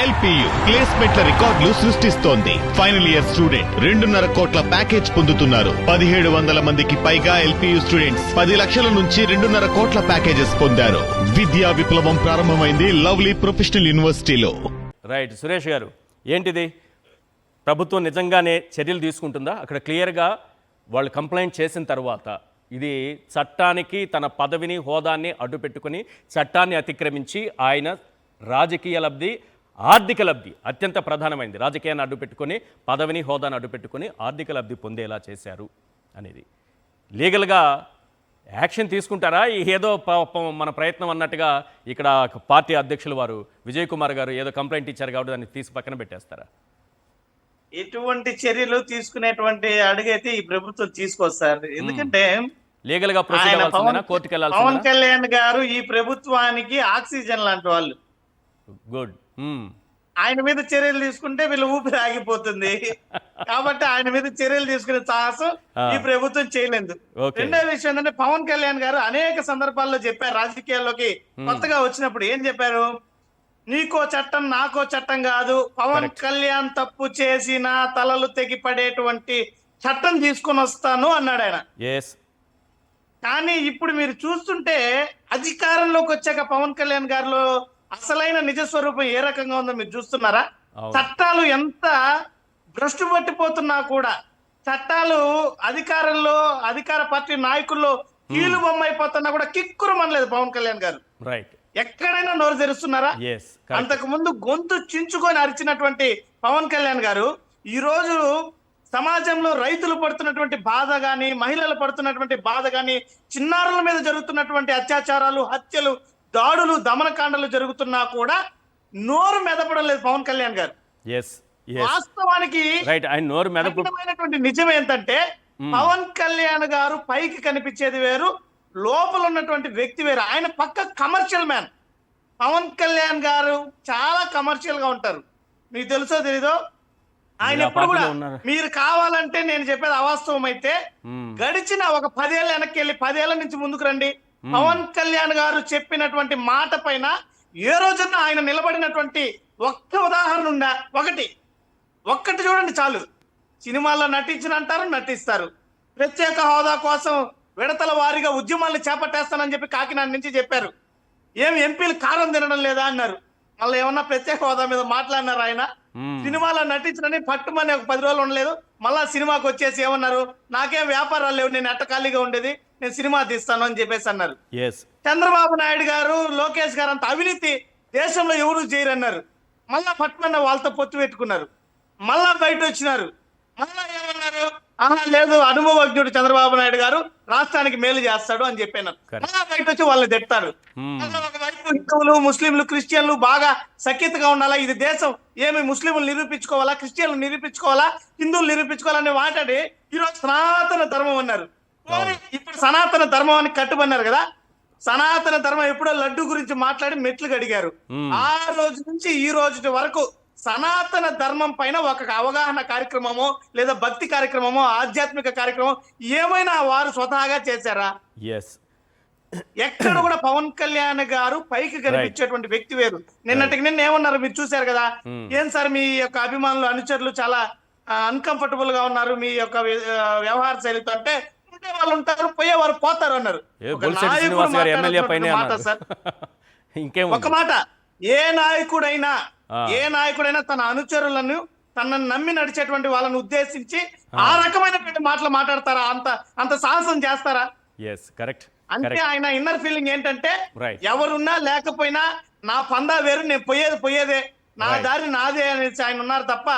LPU ప్లేస్మెంట్ల రికార్డులు సృష్టిస్తోంది. Final year student 2.5 కోట్ల ప్యాకేజ్ పొందుతున్నారు. 1700 మందికి పైగా ఎల్పియు స్టూడెంట్స్ 10 లక్షల నుంచి 2.5 కోట్ల ప్యాకేజెస్ పొందారు. విద్యా విప్లవం ప్రారంభమైంది లవ్లీ ప్రొఫెషనల్ యూనివర్సిటీలో. రైట్, సురేష్ గారు, ఏంటిది? ప్రభుత్వం నిజంగానే చర్యలు తీసుకుంటుందా? అక్కడ క్లియర్గా వాళ్ళు కంప్లైంట్ చేసిన తర్వాత ఇది చట్టానికి, తన పదవిని, హోదాన్ని అడ్డుపెట్టుకుని చట్టాన్ని అతిక్రమించి ఆయన రాజకీయ లబ్ధి, ఆర్థిక లబ్ధి అత్యంత ప్రధానమైంది. రాజకీయాన్ని అడ్డుపెట్టుకొని, పదవిని, హోదాను అడ్డుపెట్టుకొని ఆర్థిక లబ్ధి పొందేలా చేశారు అనేది లీగల్గా యాక్షన్ తీసుకుంటారా? ఏదో మన ప్రయత్నం అన్నట్టుగా ఇక్కడ పార్టీ అధ్యక్షులు వారు విజయ్ కుమార్ గారు ఏదో కంప్లైంట్ ఇచ్చారు కాబట్టి దాన్ని తీసి పక్కన పెట్టేస్తారా? ఎటువంటి చర్యలు తీసుకునేటువంటి అడుగైతే ఈ ప్రభుత్వం తీసుకొస్తారు. ఎందుకంటే లీగల్ గా కోర్టుకు పవన్ కళ్యాణ్ గారు ఈ ప్రభుత్వానికి ఆక్సిజన్ లాంటి వాళ్ళు. గుడ్. ఆయన మీద చర్యలు తీసుకుంటే వీళ్ళు ఊపిరి ఆగిపోతుంది. కాబట్టి ఆయన మీద చర్యలు తీసుకునే సాహసం ఈ ప్రభుత్వం చేయలేదు. రెండో విషయం ఏంటంటే పవన్ కళ్యాణ్ గారు అనేక సందర్భాల్లో చెప్పారు, రాజకీయాల్లోకి కొత్తగా వచ్చినప్పుడు ఏం చెప్పారు? నీకో చట్టం నాకో చట్టం కాదు, పవన్ కళ్యాణ్ తప్పు చేసిన తలలు తెగిపడేటువంటి చట్టం తీసుకొని వస్తాను అన్నాడు ఆయన. కానీ ఇప్పుడు మీరు చూస్తుంటే అధికారంలోకి వచ్చాక పవన్ కళ్యాణ్ గారిలో అసలైన నిజ స్వరూపం ఏ రకంగా ఉందో మీరు చూస్తున్నారా? చట్టాలు ఎంత భ్రష్టు పట్టిపోతున్నా కూడా, చట్టాలు అధికార పార్టీ నాయకుల్లో కీలు బొమ్మ అయిపోతున్నా కూడా కిక్కురు మనలేదు పవన్ కళ్యాణ్ గారు. రైట్. ఎక్కడైనా నోరు తెరుస్తున్నారా? అంతకు ముందు గొంతు చించుకొని అరిచినటువంటి పవన్ కళ్యాణ్ గారు ఈ రోజు సమాజంలో రైతులు పడుతున్నటువంటి బాధ గాని, మహిళలు పడుతున్నటువంటి బాధ గాని, చిన్నారుల మీద జరుగుతున్నటువంటి అత్యాచారాలు, హత్యలు, దాడులు, దమనకాండలు జరుగుతున్నా కూడా నోరు మెదపడం లేదు పవన్ కళ్యాణ్ గారు. వాస్తవానికి నిజం ఏంటంటే పవన్ కళ్యాణ్ గారు పైకి కనిపించేది వేరు, లోపల ఉన్నటువంటి వ్యక్తి వేరు. ఆయన పక్క కమర్షియల్ మ్యాన్. పవన్ కళ్యాణ్ గారు చాలా కమర్షియల్ గా ఉంటారు. మీకు తెలుసో తెలీదో, ఆయన ఎప్పుడు కూడా మీరు కావాలంటే నేను చెప్పేది అవాస్తవం అయితే గడిచిన ఒక 10 ఏళ్ళ వెనక్కి వెళ్ళి 10 ఏళ్ల నుంచి ముందుకు రండి. పవన్ కళ్యాణ్ గారు చెప్పినటువంటి మాట పైన ఏ రోజున ఆయన నిలబడినటువంటి ఒక్క ఉదాహరణ ఉందా? ఒక్కటి చూడండి చాలు. సినిమాల్లో నటించినంటారు, నటిస్తారు. ప్రత్యేక హోదా కోసం విడతల వారీగా ఉద్యమాలను చేపట్టేస్తానని చెప్పి కాకినాడ నుంచి చెప్పారు. ఎంపీలు కారం తినడం లేదా అన్నారు. మళ్ళీ ఏమన్నా ప్రత్యేక హోదా మీద మాట్లాడినారు? ఆయన సినిమాలో నటించడని పట్టుమని ఒక 10 రోజులు ఉండలేదు. మళ్ళా సినిమాకి వచ్చేసి ఏమన్నారు? నాకేం వ్యాపారాలు లేవు, నేను ఎట్ట ఖాళీగా ఉండేది, నేను సినిమా తీస్తాను అని చెప్పేసి అన్నారు. చంద్రబాబు నాయుడు గారు, లోకేష్ గారు అంత అవినీతి దేశంలో ఎవరు చేయరన్నారు. మళ్ళా పట్టుమన్న వాళ్ళతో పొత్తు పెట్టుకున్నారు. మళ్ళా బయట వచ్చినారు. మళ్ళా ఏమన్నారు? లేదు, అనుభవజ్ఞుడు చంద్రబాబు నాయుడు గారు రాష్ట్రానికి మేలు చేస్తాడు అని చెప్పాను. మళ్ళా బయట వచ్చి వాళ్ళని తిడతారు. ఒకవైపు హిందువులు, ముస్లింలు, క్రిస్టియన్లు బాగా సఖ్యతగా ఉండాలా, ఇది దేశం ఏమి ముస్లింలు నిరూపించుకోవాలా, క్రిస్టియన్లు నిరూపించుకోవాలా, హిందువులు నిరూపించుకోవాలని మాట్లాడి ఈరోజు సనాతన ధర్మం అన్నారు. ఇప్పుడు సనాతన ధర్మం అని కట్టుబడినారు కదా. సనాతన ధర్మం ఎప్పుడో లడ్డు గురించి మాట్లాడి మెట్లు గడిగారు. ఆ రోజు నుంచి ఈ రోజు వరకు సనాతన ధర్మం పైన ఒక అవగాహన కార్యక్రమమో లేదా భక్తి కార్యక్రమమో ఆధ్యాత్మిక కార్యక్రమం ఏమైనా వారు స్వతహాగా చేశారా? ఎక్కడ కూడా పవన్ కళ్యాణ్ గారు పైకి కనిపించేటువంటి వ్యక్తి వేరు. నిన్న ఏమన్నారు మీరు చూశారు కదా. ఏం సార్ మీ యొక్క అభిమానులు, అనుచరులు చాలా అన్కంఫర్టబుల్ గా ఉన్నారు మీ యొక్క వ్యవహార శైలితో అంటే, ఉంటే వాళ్ళు ఉంటారు, పోయేవారు పోతారు అన్నారు. ఒక మాట, ఏ నాయకుడైనా తన అనుచరులను, తనను నమ్మి నడిచేటువంటి వాళ్ళని ఉద్దేశించి ఆ రకమైనటువంటి మాటలు మాట్లాడతారా? అంత సాహసం చేస్తారా? అంటే ఆయన ఇన్నర్ ఫీలింగ్ ఏంటంటే, ఎవరున్నా లేకపోయినా నా పందా వేరు, నేను పోయేదే, నా దారి నాదే అనేసి ఆయన ఉన్నారు తప్ప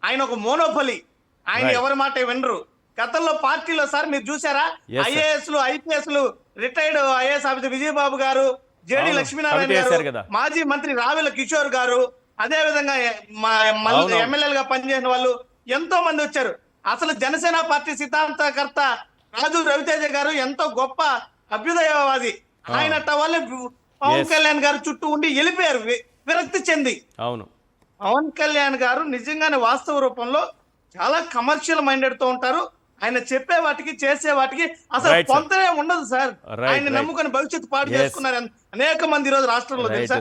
ఆయన ఒక మోనోపలి. ఆయన ఎవరి మాట వినరు. గతంలో పార్టీలో సార్ మీరు చూసారా, ఐఏఎస్లు, ఐపీఎస్లు, రిటైర్డ్ ఐఏఎస్ ఆఫీసర్ విజయబాబు గారు, జేడి లక్ష్మీనారాయణ గారు, మాజీ మంత్రి రావెల కిషోర్ గారు, అదే విధంగా ఎమ్మెల్యేలుగా పనిచేసిన వాళ్ళు ఎంతో మంది వచ్చారు. అసలు జనసేన పార్టీ సిద్ధాంతకర్త రాజు రవితేజ గారు ఎంతో గొప్ప అభ్యుదయవాది. ఆయన వాళ్ళే పవన్ కళ్యాణ్ గారు చుట్టూ ఉండి వెళ్ళిపోయారు విరక్తి చెంది. పవన్ కళ్యాణ్ గారు నిజంగానే వాస్తవ రూపంలో చాలా కమర్షియల్ మైండెడ్ తో ఉంటారు. ఆయన చెప్పే వాటికి చేసే వాటికి అసలు పొంతనే ఉండదు సార్. ఆయన నమ్ముకొని భవిష్యత్తు పాటు చేసుకున్నారు అనేక మంది ఈ రోజు రాష్ట్రంలో తెలుసా.